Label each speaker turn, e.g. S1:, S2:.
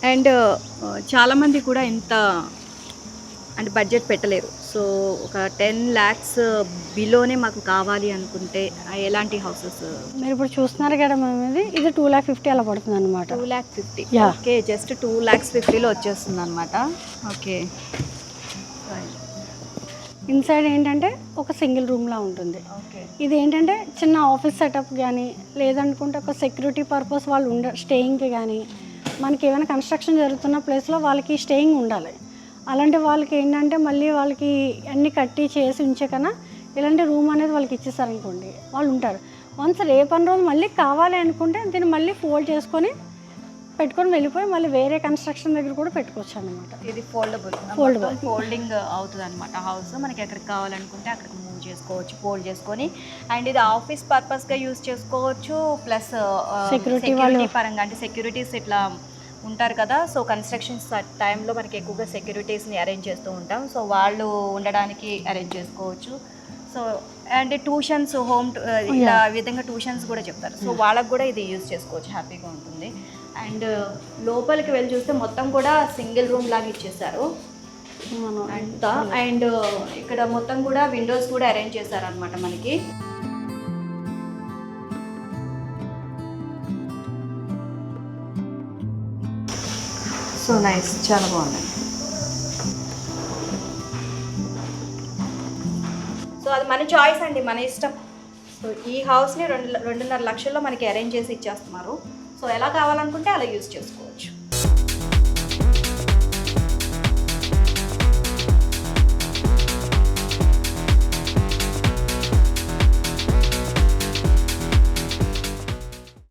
S1: And చాలామంది కూడా ఇంత అంటే బడ్జెట్ పెట్టలేరు. సో ఒక 10 lakhs బిలోనే మాకు కావాలి అనుకుంటే ఎలాంటి హౌసెస్?
S2: మీరు ఇప్పుడు చూస్తున్నారు కదా మ్యామ్, ఇది 2,50,000 అలా పడుతుంది అనమాట.
S1: 2,50,000.
S2: యా.
S1: ఓకే, జస్ట్ 2,50,000లో వచ్చేస్తుంది అనమాట. ఓకే.
S2: ఇన్సైడ్ ఏంటంటే ఒక సింగిల్ రూమ్లా ఉంటుంది.
S1: ఓకే.
S2: ఇది ఏంటంటే చిన్న ఆఫీస్ సెటప్ కానీ, లేదనుకుంటే ఒక సెక్యూరిటీ పర్పస్ వాళ్ళు స్టేయింగ్కి కానీ, మనకి ఏమైనా కన్స్ట్రక్షన్ జరుగుతున్న ప్లేస్లో వాళ్ళకి స్టేయింగ్ ఉండాలి. అలాంటి వాళ్ళకి ఏంటంటే మళ్ళీ వాళ్ళకి అన్నీ కట్టి చేసి ఉంచే కన్నా ఇలాంటి రూమ్ అనేది వాళ్ళకి ఇచ్చేసారనుకోండి, వాళ్ళు ఉంటారు. వన్స్ రేపటి రోజు మళ్ళీ కావాలి అనుకుంటే దీన్ని మళ్ళీ ఫోల్డ్ చేసుకొని పెట్టుకొని వెళ్ళిపోయి మళ్ళీ వేరే కన్స్ట్రక్షన్ దగ్గర కూడా పెట్టుకోవచ్చు అన్నమాట.
S1: ఇది ఫోల్డింగ్ అవుతుంది అనమాట. హౌస్ మనకి ఎక్కడికి కావాలనుకుంటే అక్కడికి మూవ్ చేసుకోవచ్చు, ఫోల్డ్ చేసుకొని. అండ్ ఇది ఆఫీస్ పర్పస్గా యూజ్ చేసుకోవచ్చు, ప్లస్ సెక్యూరిటీ పరంగా అంటే సెక్యూరిటీస్ ఇట్లా ఉంటారు కదా. సో కన్స్ట్రక్షన్స్ టైంలో మనకి ఎక్కువగా సెక్యూరిటీస్ని అరేంజ్ చేస్తూ ఉంటాం. సో వాళ్ళు ఉండడానికి అరేంజ్ చేసుకోవచ్చు. సో అండ్ ట్యూషన్స్ ఇలా విధంగా ట్యూషన్స్ కూడా చెప్తారు. సో వాళ్ళకు కూడా ఇది యూజ్ చేసుకోవచ్చు, హ్యాపీగా ఉంటుంది. అండ్ లోపలికి వెళ్ళి చూస్తే మొత్తం కూడా సింగిల్ రూమ్ లాగా ఇచ్చేసారు అంతా. అండ్ ఇక్కడ మొత్తం కూడా విండోస్ కూడా అరేంజ్ చేశారనమాట మనకి. సో నైస్, చాలా బాగుంది. సో అది మన చాయిస్ అండి, మన ఇష్టం. సో ఈ హౌస్ని 2.5 లక్షల్లో మనకి అరేంజ్ చేసి ఇచ్చేస్తున్నారు. సో ఎలా కావాలనుకుంటే అలా యూజ్ చేసుకోవచ్చు.